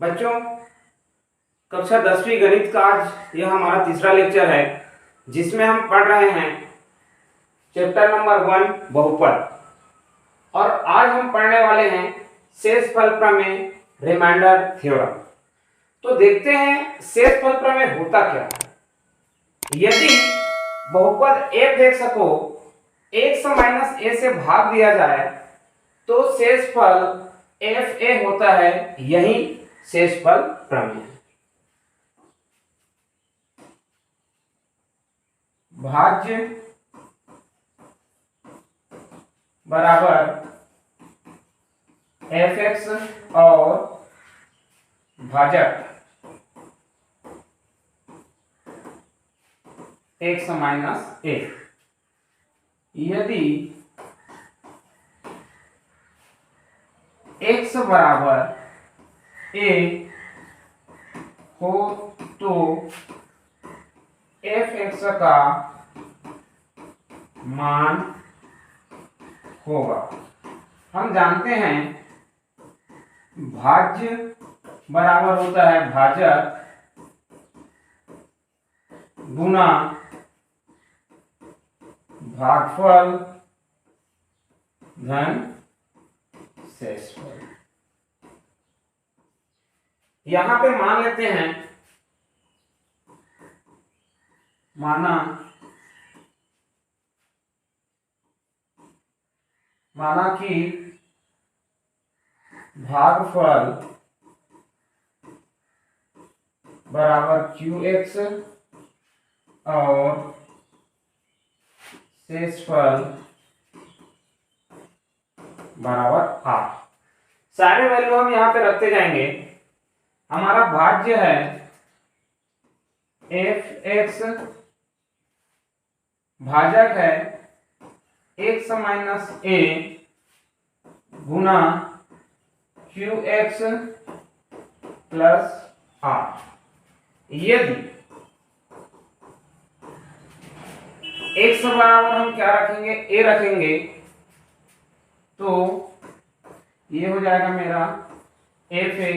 बच्चों, कक्षा 10वीं गणित का आज यह हमारा तीसरा लेक्चर है, जिसमें हम पढ़ रहे हैं चैप्टर नंबर 1 बहुपद। और आज हम पढ़ने वाले हैं शेषफल प्रमेय, रिमाइंडर थ्योरम। तो देखते हैं शेषफल प्रमेय होता क्या है। यदि बहुपद f(x) को x माइनस a से भाग दिया जाए तो शेषफल fa होता है। यही शेषफल प्रमेय है। भाज्य बराबर fx और भाजक x माइनस a। यदि x बराबर a हो तो fx का मान होगा। हम जानते हैं भाज्य बराबर होता है भाजक गुना भागफल धन शेषफल। यहां पे मान लेते हैं, माना कि भागफल बराबर qx और शेषफल बराबर r। सारे वैल्यू हम यहाँ पे रखते जाएंगे। हमारा भाज्य है fx, भाजक है x minus a Guna qx plus r। यदि x बराबर हम क्या रखेंगे, a रखेंगे, तो ये हो जाएगा मेरा fa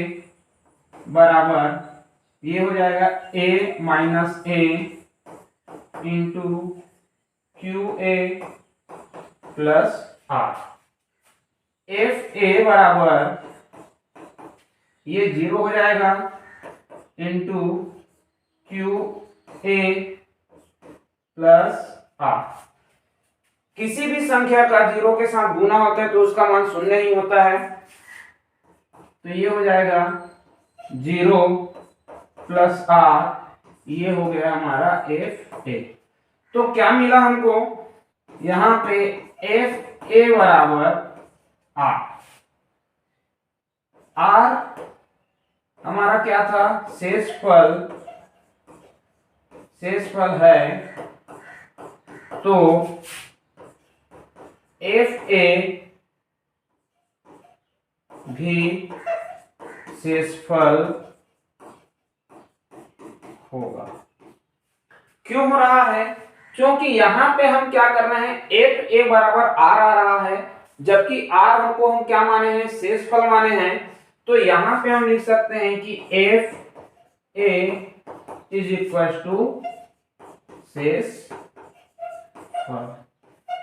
बराबर, ये हो जाएगा a minus a into QA plus r। fa बराबर ये 0 हो जाएगा इंटू QA प्लस r। किसी भी संख्या का 0 के साथ गुना होता है तो उसका मान शून्य ही होता है। तो ये हो जाएगा 0 प्लस r, ये हो गया हमारा fa। तो क्या मिला हमको, यहाँ पे fa बराबर r। r हमारा क्या था, शेषफल है, तो fa भी शेषफल होगा। क्यों हो रहा है, क्योंकि यहां पे हम क्या करना है, fa बराबर r आ रहा है, जबकि r हमको हम क्या माने हैं, शेषफल माने हैं। तो यहां पे हम लिख सकते हैं कि fa इज इक्वल टू शेषफल।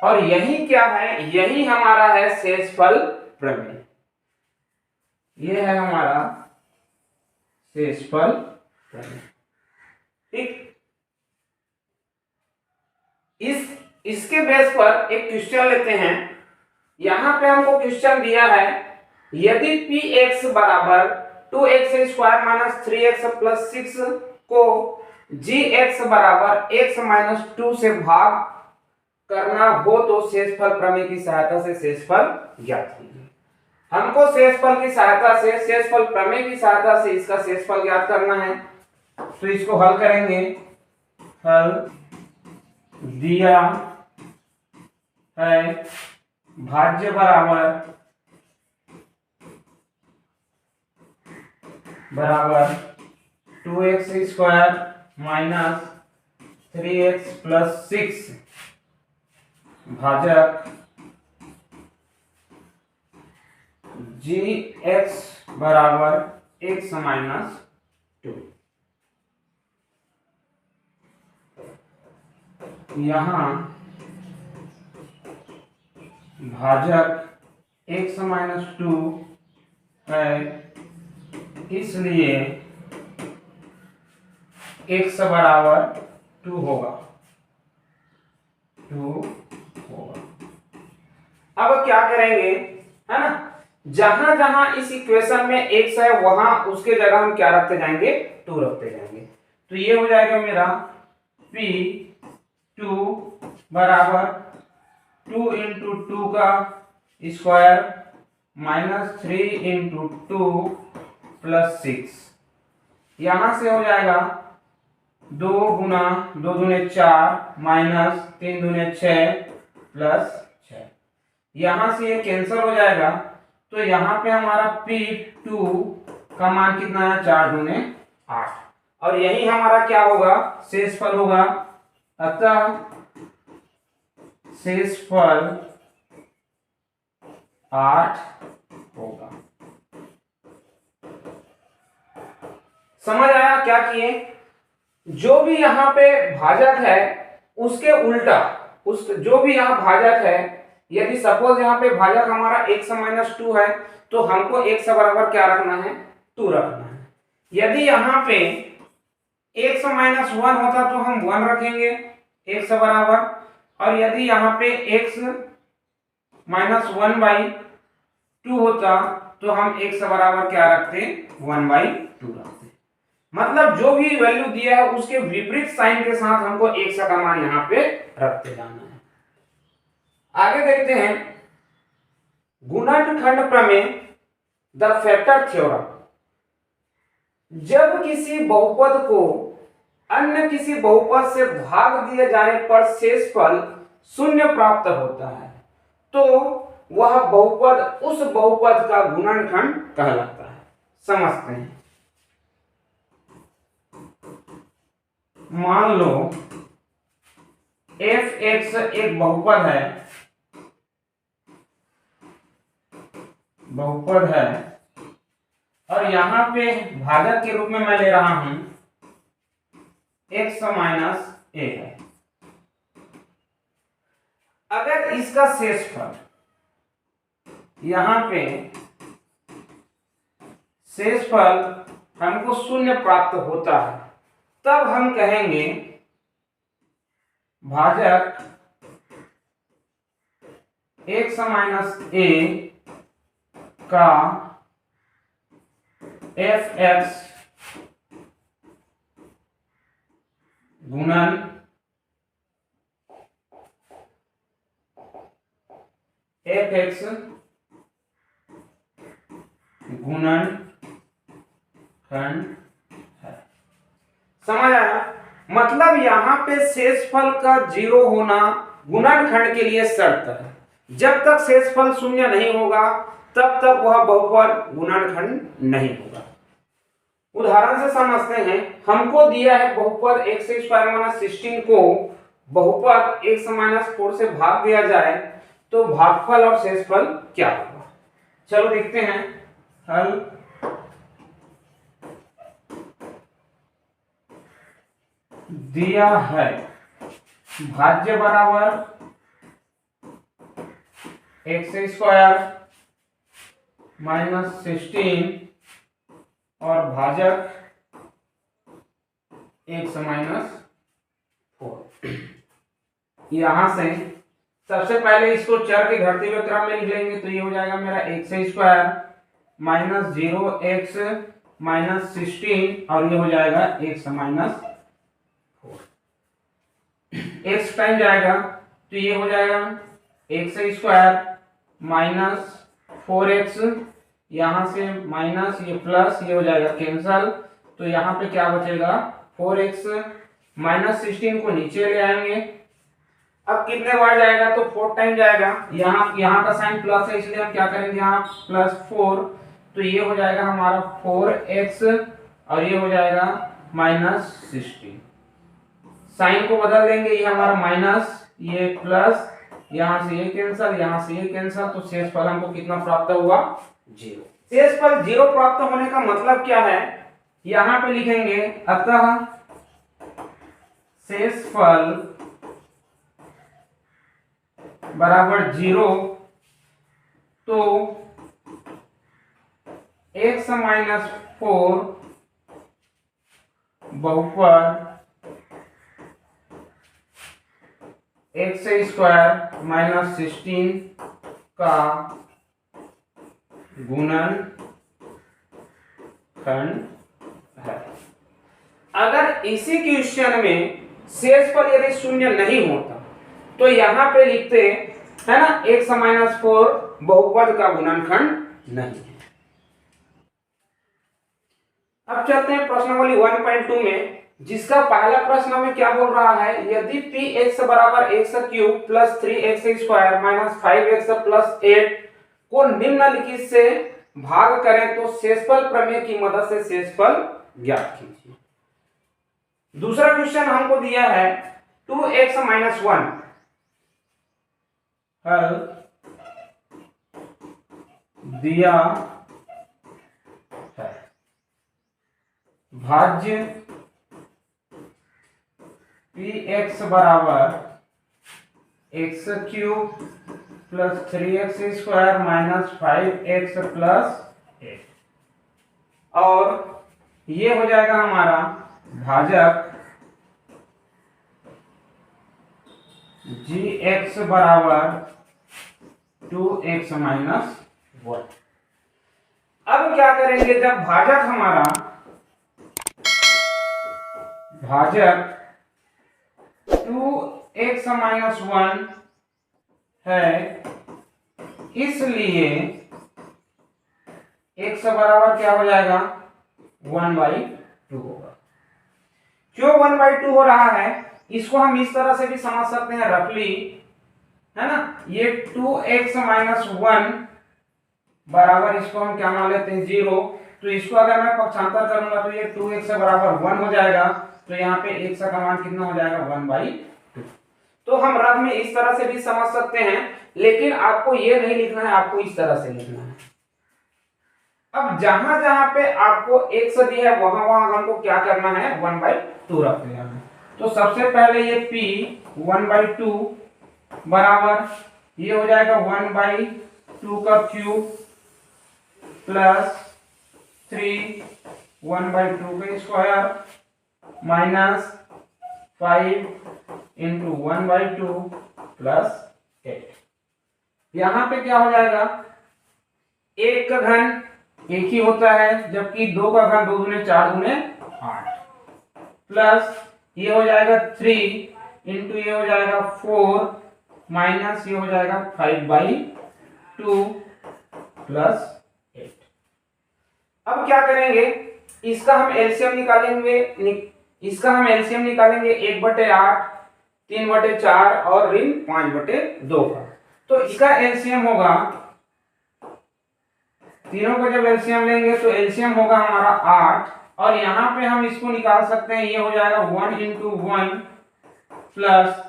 और यही क्या है, यही हमारा है शेषफल प्रमेय। ये है हमारा शेषफल प्रमेय। ठीक, इसके बेस पर एक क्वेश्चन लेते हैं। यहां पे हमको क्वेश्चन दिया है, यदि px बराबर 2x square minus 3x plus 6 को gx बराबर x माइनस 2 से भाग करना हो तो शेषफल प्रमेय की सहायता से शेषफल ज्ञात कीजिए। हमको शेषफल की सहायता से, शेषफल प्रमेय की सहायता से इसका शेषफल ज्ञात करना है। तो इसको हल करेंगे। हल दिया है भाज्य बराबर 2x square minus 3x plus 6 भाजक gx बराबर x माइनस 2। यहाँ भाजक x माइनस 2 है, इसलिए x बराबर 2 होगा। अब क्या करेंगे, है ना, जहां जहां इस इक्वेशन में x है वहां उसके जगह हम क्या रखते जाएंगे, 2 रखते जाएंगे। तो ये हो जाएगा मेरा p2 बराबर 2 इंटू 2 का स्क्वायर माइनस 3 इंटू 2 प्लस 6। यहां से हो जाएगा 2 गुना 2 दूने 4 माइनस 3 दूने 6 प्लस 6। यहां से ये कैंसिल हो जाएगा, तो यहाँ पे हमारा P2 का मान कितना है, 4 दूने 8, और यही हमारा क्या होगा, शेषफल होगा। अतः शेषफल 8 होगा। समझ आया क्या किए, जो भी यहाँ पे भाजक है उसके उल्टा, उस जो भी यहाँ भाजक है, यदि सपोज यहाँ पे भाजक हमारा x माइनस 2 है तो हमको x बराबर क्या रखना है, 2 रखना है। यदि यहाँ पे x माइनस 1 होता तो हम 1 रखेंगे x बराबर, और यदि यहाँ पे x माइनस 1/2 होता तो हम x बराबर क्या रखते, 1/2 रखते। मतलब जो भी वैल्यू दिया है उसके विपरीत साइन के साथ हमको x का मान यहाँ पे रखते जाना है। आगे देखते हैं गुणनखंड प्रमेय, द फैक्टर थ्योरम। जब किसी बहुपद को अन्य किसी बहुपद से भाग दिए जाने पर शेषफल 0 प्राप्त होता है तो वह बहुपद उस बहुपद का गुणनखंड कहलाता है। समझते हैं, मान लो f(x) एक बहुपद है और यहां पे भाजक के रूप में मैं ले रहा हूं x माइनस a है। अगर इसका शेषफल, यहां पे शेषफल हमको 0 प्राप्त होता है, तब हम कहेंगे भाजक x माइनस a का f(x) गुणन f(x) गुणनखंड है। समझ आया, मतलब यहाँ पे शेषफल का 0 होना गुणनखंड के लिए शर्त है। जब तक शेषफल 0 नहीं होगा तब तक वह बहुपद गुणनखंड नहीं होगा। उदाहरण से समझते हैं, हमको दिया है बहुपद x² - 16 को बहुपद x - 4 से भाग दिया जाए तो भागफल और शेषफल क्या होगा। चलो देखते हैं हल। दिया है भाज्य बराबर x² - 16 और भाजक x - 4। यहां से सबसे पहले इसको चर के घटते हुए क्रम में लिख लेंगे, तो ये हो जाएगा मेरा x² - 0x - 16 और ये हो जाएगा x - 4। x टाइम जाएगा तो ये हो जाएगा x² - 4x, यहां से माइनस, ये प्लस, ये हो जाएगा कैंसल, तो यहाँ पे क्या बचेगा 4x - 16 को नीचे ले आएंगे। अब कितने बार जाएगा, तो 4 टाइम जाएगा। यहाँ का साइन प्लस है इसलिए हम क्या करेंगे, यहाँ +4, तो ये हो जाएगा हमारा 4x और ये हो जाएगा -16। साइन को बदल देंगे, ये हमारा माइनस, ये प्लस, यहाँ से ये कैंसल, यहाँ से ये कैंसल, तो शेषफल हमको कितना प्राप्त हुआ, 0। शेषफल 0 प्राप्त होने का मतलब क्या है, यहां पे लिखेंगे अतः शेषफल बराबर 0 तो x माइनस 4 बहुपद एक्स स्क्वायर माइनस 16 का गुणनखंड है। अगर इसी क्वेश्चन में शेषफल यदि शून्य नहीं होता तो यहां पे लिखते है ना x माइनस 4 बहुपद का गुणनखंड नहीं है। अब चलते हैं प्रश्नावली 1.2 में, जिसका पहला प्रश्न हमें क्या बोल रहा है, यदि px बराबर x cube plus 3x square minus 5x plus 8 को निम्नलिखित से भाग करें तो शेषफल प्रमेय की मदद से शेषफल ज्ञात कीजिए। दूसरा क्वेश्चन हमको दिया है 2x माइनस 1 हल दिया है, भाज्य px बराबर x cube plus 3x square minus 5x plus 8 और ये हो जाएगा हमारा भाजक gx बराबर 2x माइनस 1। अब क्या करेंगे, जब भाजक हमारा भाजक 2x माइनस 1 है, इसलिए x बराबर क्या हो जाएगा 1/2 होगा। क्यों 1/2 हो रहा है, इसको हम इस तरह से भी समझ सकते हैं रफली, है ना, ये 2x माइनस 1 बराबर इसको हम क्या मान लेते हैं 0, तो इसको अगर मैं पक्षांतर करूंगा तो ये 2x बराबर 1 हो जाएगा, तो यहाँ पे x का मान कितना हो जाएगा 1/2। तो हम रफ में इस तरह से भी समझ सकते हैं, लेकिन आपको ये नहीं लिखना है, आपको इस तरह से लिखना है। अब जहां जहां पे आपको x दिया है वहां वहां हमको क्या करना है 1/2 रख देना है। तो सबसे पहले ये p 1/2 बराबर ये हो जाएगा 1/2 का क्यूब प्लस 3 1/2 का स्क्वायर माइनस 5 इंटू 1/2 प्लस 8। यहां पे क्या हो जाएगा, एक का घन एक ही होता है, जबकि 2 का घन 2 दूने 4 दूने 8 प्लस ये हो जाएगा 3 इंटू ये हो जाएगा 4 माइनस ये हो जाएगा 5/2 प्लस 8। अब क्या करेंगे, इसका हम एलसीएम निकालेंगे, 1/8 3/4 और ऋण 5/2 का। तो इसका एलसीएम होगा, तीनों का जब एलसीएम लेंगे तो एलसीएम होगा हमारा 8, और यहाँ पे हम इसको निकाल सकते हैं, ये हो जाएगा 1 इंटू 1 प्लस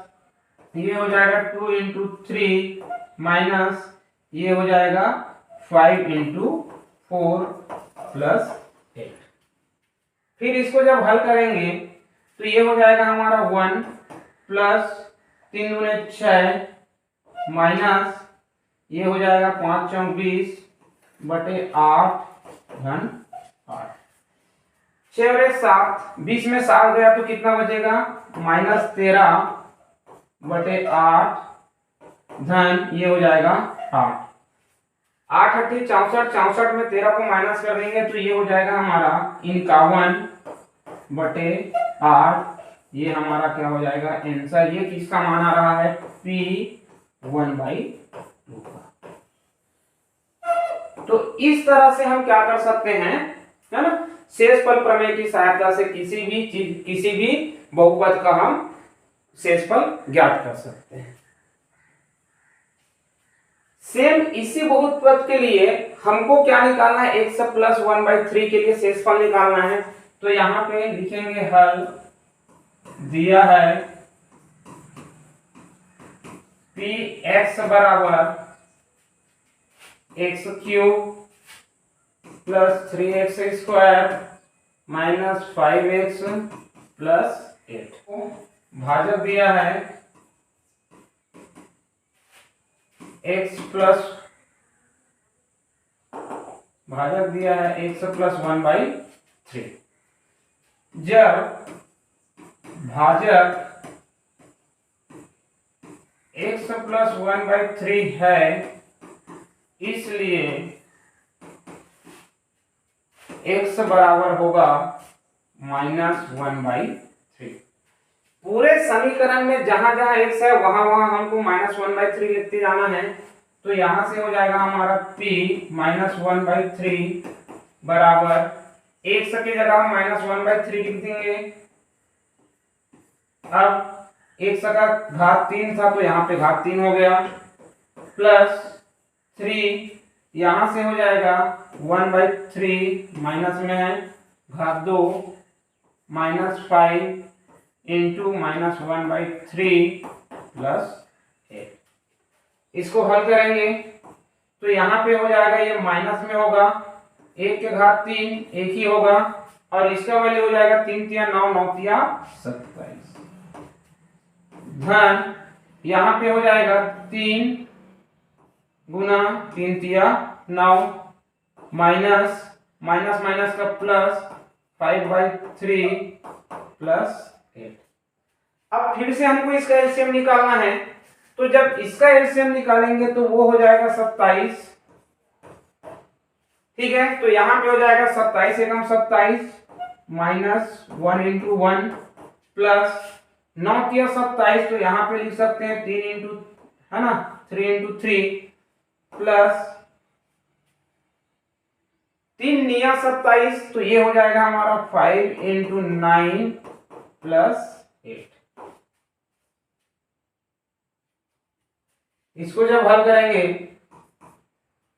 ये हो जाएगा 2 इंटू 3 माइनस ये हो जाएगा 5 इंटू 4 प्लस 8। फिर इसको जब हल करेंगे तो ये हो जाएगा हमारा 1 प्लस 3 दूने 6 माइनस ये हो जाएगा 5 चौक 20 बटे 8 घन 8, 6 और 7 20 में 7 गया तो कितना बचेगा -13 बटे 8 धन ये हो जाएगा 8 8 8 64 64 में 13 को माइनस कर देंगे तो ये हो जाएगा हमारा 51 बटे 8। ये हमारा क्या हो जाएगा आंसर। ये किसका मान आ रहा है p 1/2 का। तो इस तरह से हम क्या कर सकते हैं, है ना, शेषफल प्रमेय की सहायता से किसी भी चीज किसी भी बहुपद का हम शेषफल ज्ञात कर सकते हैं। सेम इसी बहुपद के लिए हमको क्या निकालना है, x प्लस 1/3 के लिए शेषफल निकालना है। तो यहाँ पे लिखेंगे हल दिया है px बराबर x cube plus 3x square minus 5x plus 8 भाजक दिया है x प्लस भाजक दिया है x प्लस 1/3। जब भाजक x प्लस 1/3 है, इसलिए x बराबर होगा -1/3। पूरे समीकरण में जहां जहां x है वहां वहां हमको -1/3 लिखते जाना है। तो यहां से हो जाएगा हमारा p -1/3 बराबर x की जगह हम -1/3 लिख देंगे। अब x का घात 3 था तो यहाँ पे घात 3 हो गया, प्लस 3 यहां से हो जाएगा 1/3 माइनस में है घात 2 -5 इंटू -1/3 प्लस 8। इसको हल करेंगे तो यहाँ पे हो जाएगा, ये माइनस में होगा 1 के घात 3 एक ही होगा, और इसका वैल्यू हो जाएगा 3 तिया 9 9 तिया 27 धन यहाँ पे हो जाएगा 3 गुना 3 तिया 9 माइनस माइनस माइनस का प्लस 5/3 प्लस 8। अब फिर से हमको इसका एलसीएम निकालना है, तो जब इसका एलसीएम निकालेंगे तो वो हो जाएगा 27। ठीक है, तो यहां पे हो जाएगा 27 एकम 27 माइनस 1 इंटू 1 प्लस 9 किया 27, तो यहां पे लिख सकते हैं 3 इंटू, है ना, 3 इंटू 3 प्लस 3 निया 27, तो ये हो जाएगा हमारा 5 इंटू 9 प्लस 8। इसको जब हल करेंगे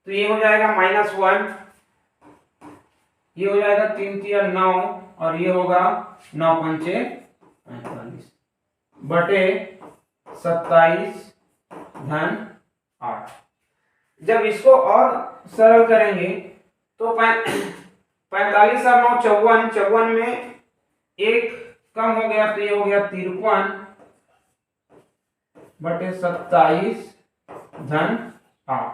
तो ये हो जाएगा -1, ये हो जाएगा 3 तिया 9 और ये होगा 9 पंचे 45 बटे 27 धन 8। जब इसको और सरल करेंगे तो 45 और 9 54, 54 में एक कम हो गया तो ये हो गया 53 बटे 27 धन 8।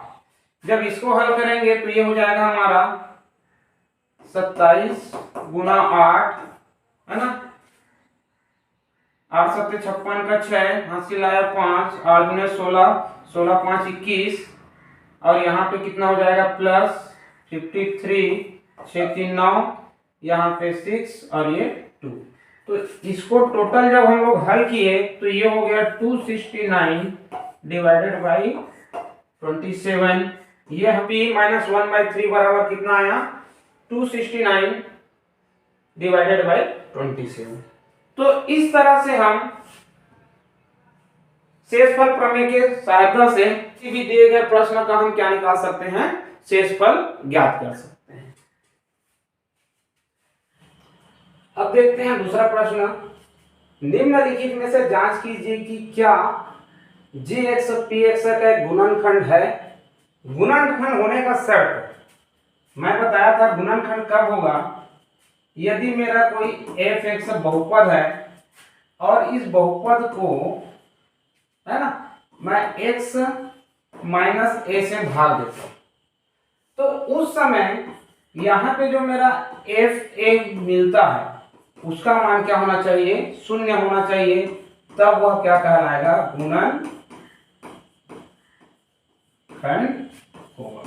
जब इसको हल करेंगे तो ये हो जाएगा हमारा 27 गुना 8, है ना, 8 7 56 का 6 हासिल आया 5, 8 गुने 16, 16 5 21, और यहाँ पे कितना हो जाएगा प्लस 53, 6 3 9, यहाँ पे 6 और ये 2। तो इसको टोटल जब हम लोग हल किए तो ये हो गया 269 डिवाइडेड बाई 27। ये p -1/3 बराबर कितना आया 269 डिवाइडेड बाई 27। तो इस तरह से हम शेषफल प्रमेय के सहायता से किसी भी दिए गए प्रश्न का हम क्या निकाल सकते हैं, शेषफल ज्ञात कर सकते हैं। अब देखते हैं दूसरा प्रश्न। निम्नलिखित में से जांच कीजिए कि क्या gx px का एक गुणनखंड है। गुणनखंड होने का शर्त मैं बताया था, गुणनखंड कब होगा, यदि मेरा कोई f(x) बहुपद है और इस बहुपद को, है ना, मैं x माइनस a से भाग देता हूं, तो उस समय यहाँ पे जो मेरा fa मिलता है उसका मान क्या होना चाहिए, 0 होना चाहिए, तब वह क्या कहलाएगा, गुणनखंड होगा।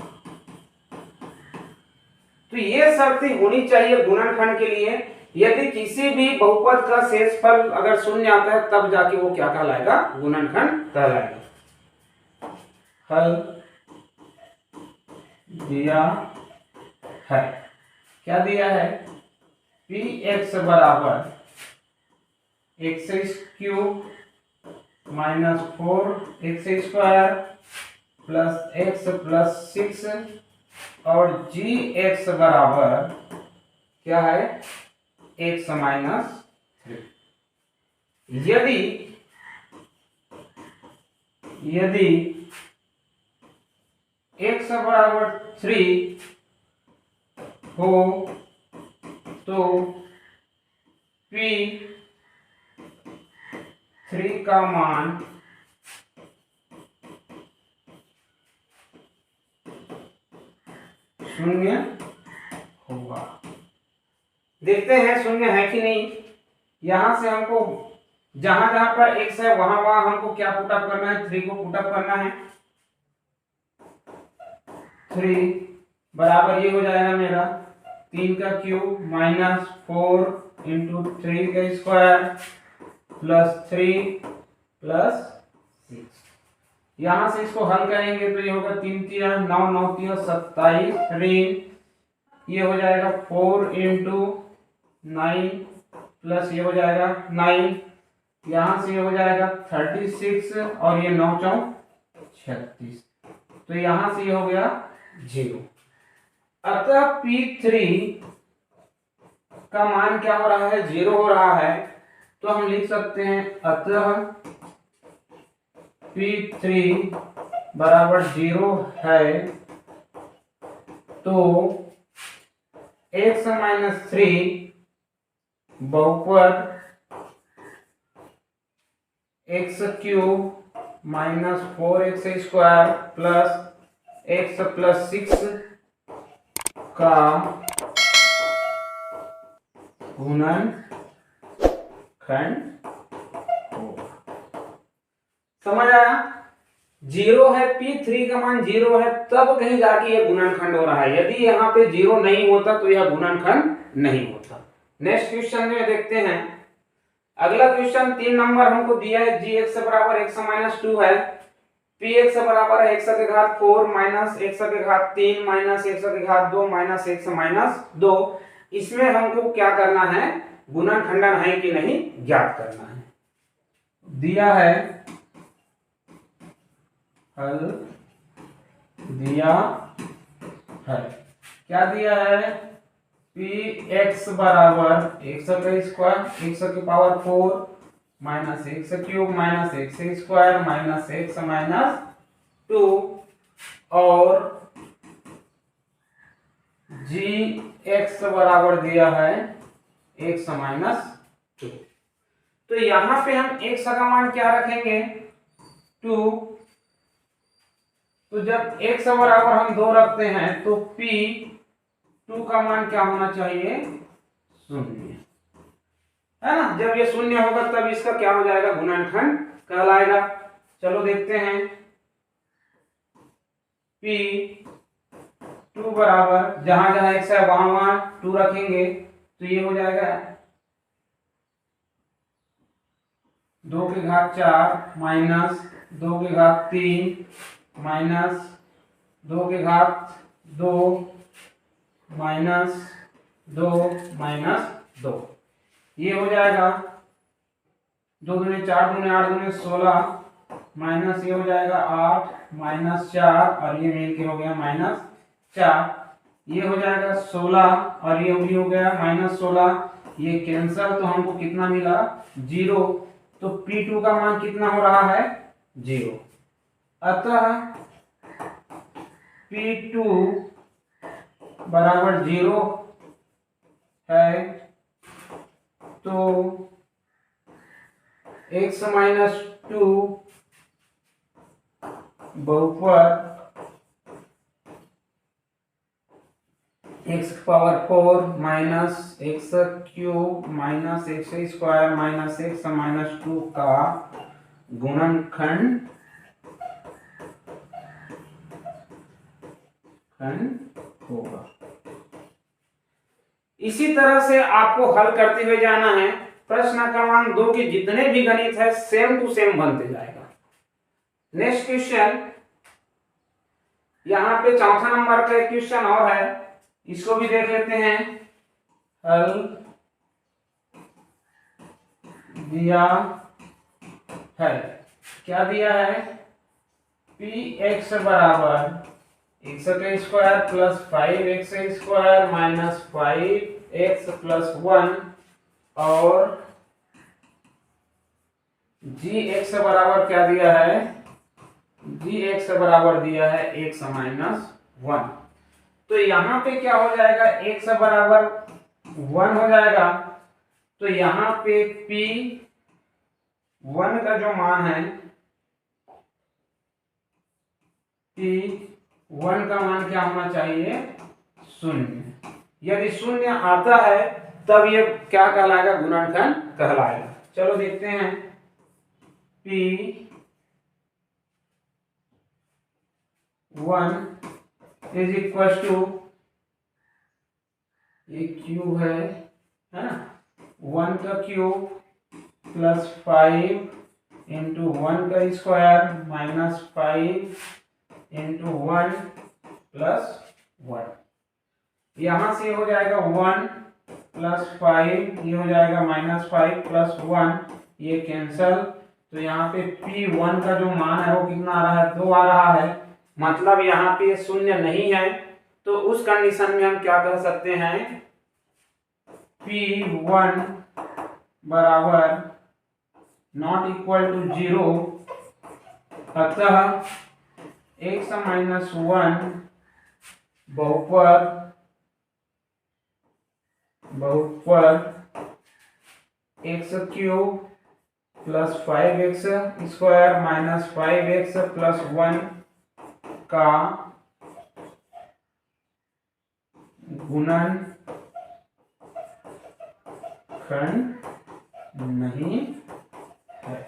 तो ये शर्त होनी चाहिए गुणनखंड के लिए। यदि किसी भी बहुपद का शेषफल अगर 0 आता है तब जाके वो क्या कहलाएगा, गुणनखंड कहलाएगा। हल दिया है, क्या दिया है, px बराबर x³ minus 4x² plus x plus 6 और gx बराबर क्या है, x माइनस 3। यदि x बराबर 3 हो तो P3 का मान शून्य होगा। देखते हैं शून्य है कि नहीं। यहां से हमको जहां जहां पर x है वहां वहां हमको क्या पुटअप करना है, 3 को पुटअप करना है। 3 बराबर ये हो जाएगा मेरा 3 का क्यूब माइनस 4 इंटू 3 का स्क्वायर प्लस 3 प्लस 6। यहां से इसको हल करेंगे तो ये होगा 3 3 9 9 3 27 ऋण ये हो जाएगा 4 इंटू 9 प्लस ये हो जाएगा 9, यहां से ये हो जाएगा 36 और ये 9 4 36, तो यहां से ये हो गया 0। अतः P3 का मान क्या हो रहा है, 0 हो रहा है। तो हम लिख सकते हैं अतः P3 बराबर 0 है तो x माइनस 3 बहुपद x cube minus 4x square plus x plus 6 का गुणनखंड होगा। समझ आया? 0 है, P3 का मान 0 है तब कहीं जाके यह गुणनखंड हो रहा है। यदि यहाँ पे 0 नहीं होता तो यह गुणनखंड नहीं होता। नेक्स्ट क्वेश्चन में देखते हैं। अगला क्वेश्चन 3 नंबर हमको दिया है, gx बराबर x माइनस 2 है, px बराबर है x के घात 4 माइनस x के घात 3 माइनस x के घात 2 माइनस x माइनस 2। इसमें हमको क्या करना है, गुणनखंडन है कि नहीं ज्ञात करना है। दिया है हल दिया है, क्या दिया है, px बराबर x का स्क्वायर x की power 4 minus x cube minus x square minus x minus 2 और gx बराबर दिया है x माइनस 2। तो यहां पे हम x का मान क्या रखेंगे, 2। तो जब x बराबर हम 2 रखते हैं तो P2 का मान क्या होना चाहिए, 0, है ना। जब ये 0 होगा तब इसका क्या हो जाएगा, गुणनखंड कहलाएगा। चलो देखते हैं। P2 बराबर जहां जहां x है वहां वहां 2 रखेंगे तो ये हो जाएगा 2 के घात 4 माइनस 2 के घात 3 माइनस 2 के घात 2 माइनस 2 माइनस 2, ये हो जाएगा 2 दूनी 4 दूनी 8 दूनी 16 माइनस ये हो जाएगा 8 माइनस 4 और ये मिल के हो गया माइनस 4, ये हो जाएगा 16 और ये भी हो गया माइनस 16, ये कैंसल तो हमको कितना मिला, 0। तो P2 का मान कितना हो रहा है, 0। अतः P2 बराबर 0 है तो x माइनस 2 बहुपद x power 4 minus x cube minus x square minus x minus 2 का गुणनखंड होगा। इसी तरह से आपको हल करते हुए जाना है। प्रश्न क्रमांक 2 के जितने भी गणित है सेम टू सेम बनते जाएगा। नेक्स्ट क्वेश्चन, यहाँ पे चौथा नंबर का एक क्वेश्चन और है, इसको भी देख लेते हैं। हल दिया है, क्या दिया है, px बराबर x का square plus 5x square minus 5x plus 1 और gx बराबर क्या दिया है, gx बराबर दिया है x माइनस 1। तो यहाँ पे क्या हो जाएगा, x बराबर 1 हो जाएगा। तो यहाँ पे P1 का जो मान है, P1 का मान क्या होना चाहिए, 0। यदि 0 आता है तब ये क्या कहलाएगा, गुणनखंड कहलाएगा। चलो देखते हैं, P1 इज इक्वल टू, ये क्यूब है ना, 1 का क्यूब प्लस 5 इंटू 1 का स्क्वायर माइनस 5 इंटू 1 प्लस 1। यहां से हो जाएगा 1 प्लस 5, ये हो जाएगा माइनस 5 प्लस 1, ये कैंसल। तो यहाँ पे P1 का जो मान है वो कितना आ रहा है, 2 आ रहा है। मतलब यहाँ पे 0 नहीं है। तो उस कंडीशन में हम क्या कह सकते हैं, P1 बराबर नॉट इक्वल टू 0। अतः x माइनस 1 बहुपद x cube plus 5x square minus 5x plus 1 का गुणनखंड नहीं है।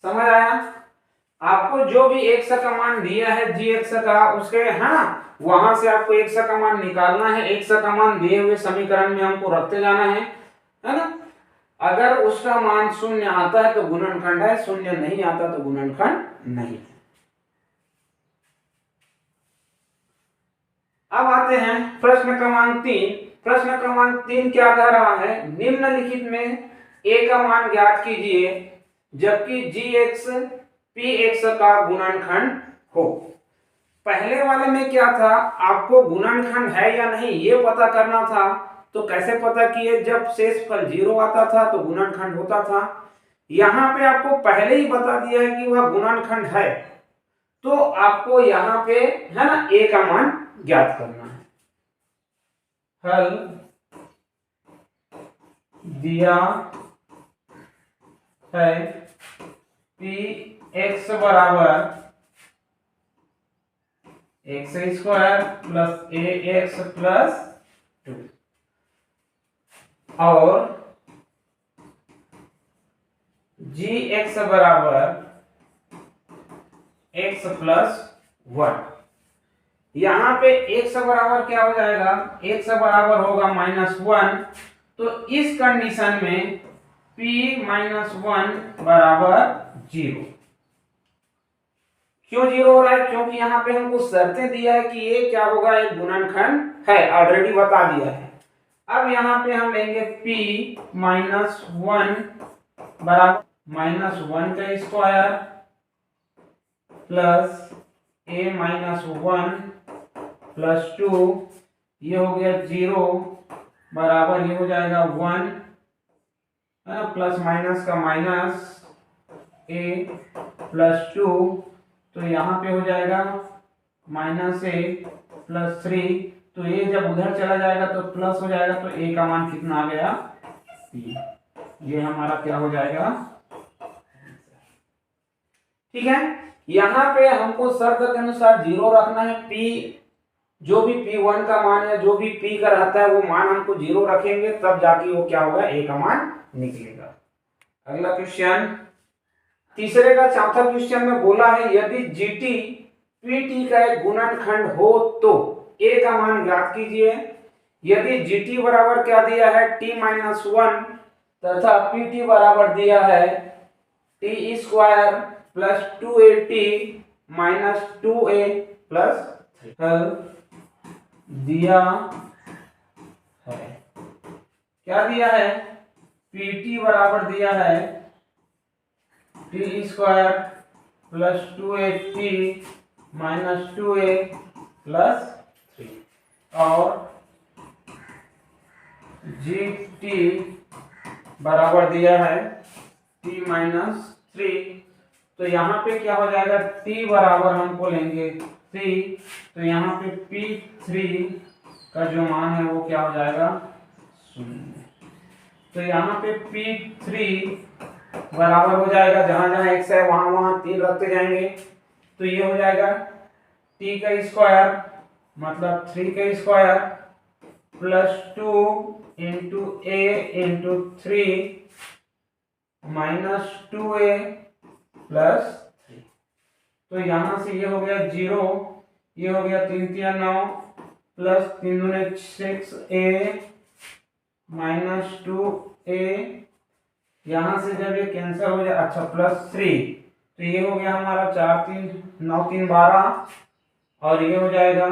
समझ आया? आपको जो भी x का मान दिया है gx का, उसके है ना, वहां से आपको x का मान निकालना है। x का मान दिए हुए समीकरण में हमको रखते जाना है ना। अगर उसका मान 0 आता है तो गुणनखंड है, 0 नहीं आता तो गुणनखंड नहीं है। अब आते हैं प्रश्न क्रमांक 3। प्रश्न क्रमांक 3 क्या कह रहा है, निम्नलिखित में a का मान ज्ञात कीजिए जबकि gx px का गुणनखंड हो। पहले वाले में क्या था, आपको गुणनखंड है या नहीं ये पता करना था। तो कैसे पता किए, जब शेषफल 0 आता था तो गुणनखंड होता था। यहाँ पे आपको पहले ही बता दिया है कि वह गुणनखंड है, तो आपको यहाँ पे है ना a का मान ज्ञात करना है। हल दिया है px बराबर x square plus ax plus 2 और gx बराबर x प्लस 1। यहाँ पे x बराबर क्या हो जाएगा, x बराबर होगा -1। तो इस कंडीशन में p माइनस 1 बराबर 0। क्यों 0 हो रहा है, क्योंकि यहाँ पे हमको शर्तें दिया है कि ये क्या होगा, एक गुणनखंड है, ऑलरेडी बता दिया है। अब यहाँ पे हम लेंगे p माइनस 1 बराबर -1 का square plus a minus 1 plus 2, ये हो गया 0 बराबर, ये हो जाएगा 1 है ना, प्लस माइनस का माइनस a प्लस 2। तो यहाँ पे हो जाएगा -a प्लस 3। तो ये जब उधर चला जाएगा तो प्लस हो जाएगा, तो a का मान कितना आ गया, p। ये हमारा क्या हो जाएगा, ठीक है। यहाँ पे हमको शर्त के अनुसार 0 रखना है। p जो भी p1 का मान है, जो भी p का रहता है वो मान हमको 0 रखेंगे, तब जाके वो क्या होगा, a का मान निकलेगा। अगला क्वेश्चन, तीसरे का चौथा क्वेश्चन में बोला है यदि gt pt का एक गुणनखंड हो तो a का मान ज्ञात कीजिए। यदि gt बराबर क्या दिया है, t माइनस 1 तथा pt बराबर दिया है t square plus 2at minus 2a plus 3। दिया है, क्या दिया है, pt बराबर दिया है T square plus 2at minus 2a plus 3 और gt बराबर दिया है t माइनस 3। तो यहाँ पे क्या हो जाएगा, t बराबर हमको लेंगे 3, तो यहाँ पे P3 का जो मान है वो क्या हो जाएगा 0। तो यहाँ पे P3 बराबर हो जाएगा, जहां जहां x है वहां वहां 3 रखते जाएंगे, तो ये हो जाएगा t का स्क्वायर मतलब 3 का square plus 2 into a into 3 minus 2a plus 3। तो यहां से ये हो गया 0, ये हो गया 3 3 9 प्लस 3 दूने 6a माइनस 2a, यहां से जब ये कैंसिल हो जाए, अच्छा प्लस 3, तो ये हो गया हमारा 4 3 9 3 12, और ये हो जाएगा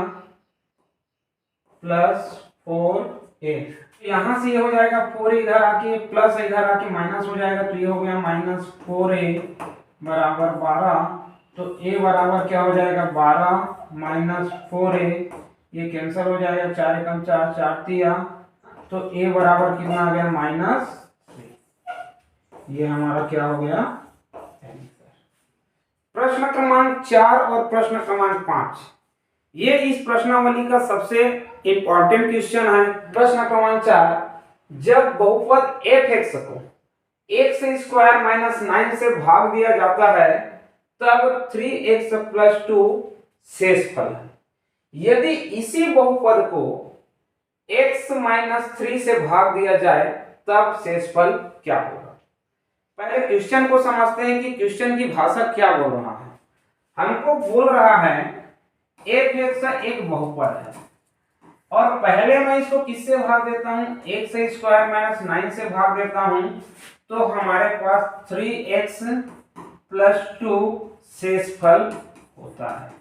प्लस 4a। यहां से ये हो जाएगा 4 इधर आके प्लस इधर आके माइनस हो जाएगा, तो ये हो गया माइनस 4a बराबर 12। तो a बराबर क्या हो जाएगा 12 माइनस 4a, ये कैंसिल हो जाएगा, 4 एकम 4 4 दिया, तो a बराबर कितना आ गया -3। ये हमारा क्या हो गया प्रश्न क्रमांक 4 और प्रश्न क्रमांक 5। ये इस प्रश्नावली का सबसे इंपॉर्टेंट क्वेश्चन है। प्रश्न क्रमांक 4, जब बहुपद f(x) को x स्क्वायर माइनस 9 से भाग दिया जाता है तब 3x प्लस 2 शेषफल है। यदि इसी बहुपद को x माइनस 3 से भाग दिया जाए तब शेषफल क्या होगा। पहले क्वेश्चन को समझते हैं कि क्वेश्चन की भाषा क्या बोल रहा है। हमको बोल रहा है f(x) एक बहुपद है, और पहले मैं इसको किससे भाग देता हूं, x स्क्वायर माइनस 9 से भाग देता हूं, तो हमारे पास 3x प्लस 2 शेषफल होता है।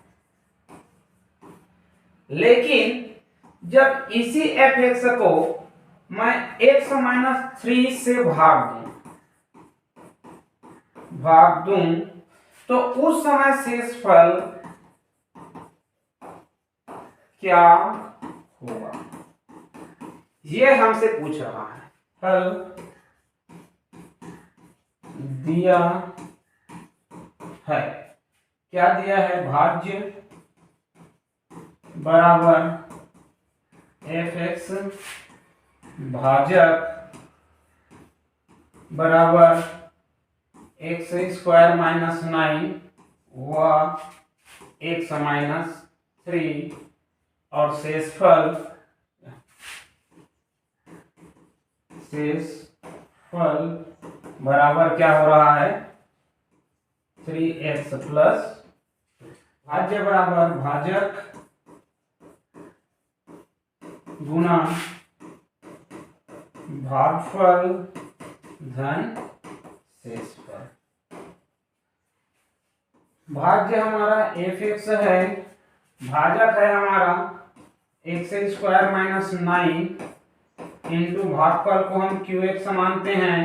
लेकिन जब इसी f(x) को मैं x माइनस 3 से भाग दूं तो उस समय शेषफल क्या होगा, ये हमसे पूछ रहा है। हल दिया है, क्या दिया है, भाज्य बराबर f(x) भाजक बराबर x स्क्वायर माइनस 9 व x माइनस 3, और शेषफल बराबर क्या हो रहा है 3x प्लस भाज्य बराबर भाजक गुना भागफल धन शेषफल। भाज्य हमारा f(x) है, भाजक है हमारा x स्क्वायर माइनस 9 इंटू भागफल को हम qx मानते हैं,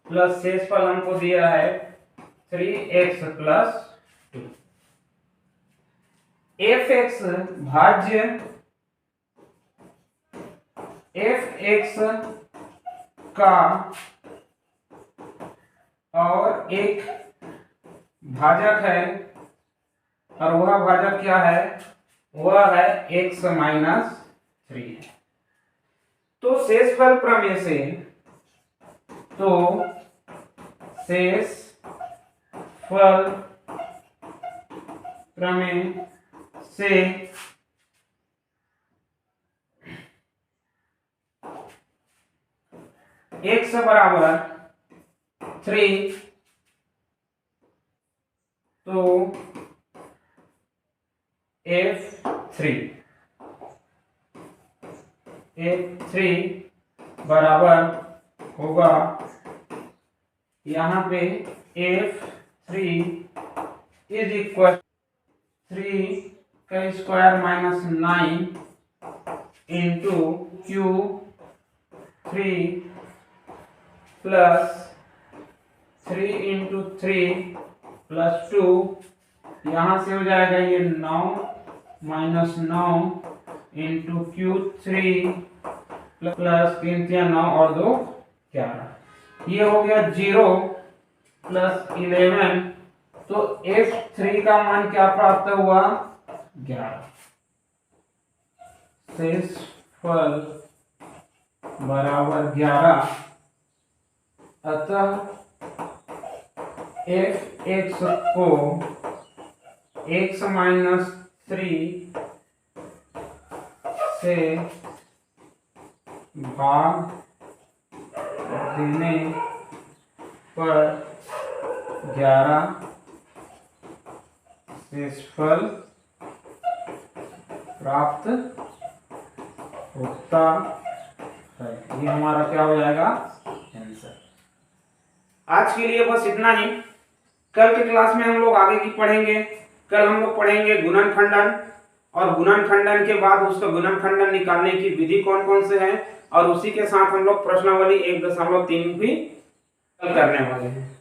प्लस शेषफल हमको दिया है 3x प्लस 2। f(x) भाज्य f(x) का और एक भाजक है, और वह भाजक क्या है, वह है x माइनस 3। तो शेषफल प्रमेय से, x बराबर 3, तो f3 बराबर होगा, यहाँ पे f3 इज इक्वल 3 का square minus 9 into Q3 plus 3 into 3 plus 2, यहाँ से हो जाएगा ये 9 माइनस 9 इंटू Q3 प्लस 3 3 9 और 2 11, ये हो गया 0 प्लस 11। तो f3 का मान क्या प्राप्त हुआ 11 शेषफल बराबर 11, अतः एफ एक्स को x माइनस 3 से भाग देने पर 11 शेषफल प्राप्त होता है। ये हमारा क्या हो जाएगा आंसर। आज के लिए बस इतना ही। कल के क्लास में हम लोग आगे की पढ़ेंगे। कल हम लोग पढ़ेंगे गुणनखंडन, और गुणनखंडन के बाद उसका गुणनखंडन निकालने की विधि कौन कौन से हैं, और उसी के साथ हम लोग प्रश्नावली 1.3 भी करने वाले हैं।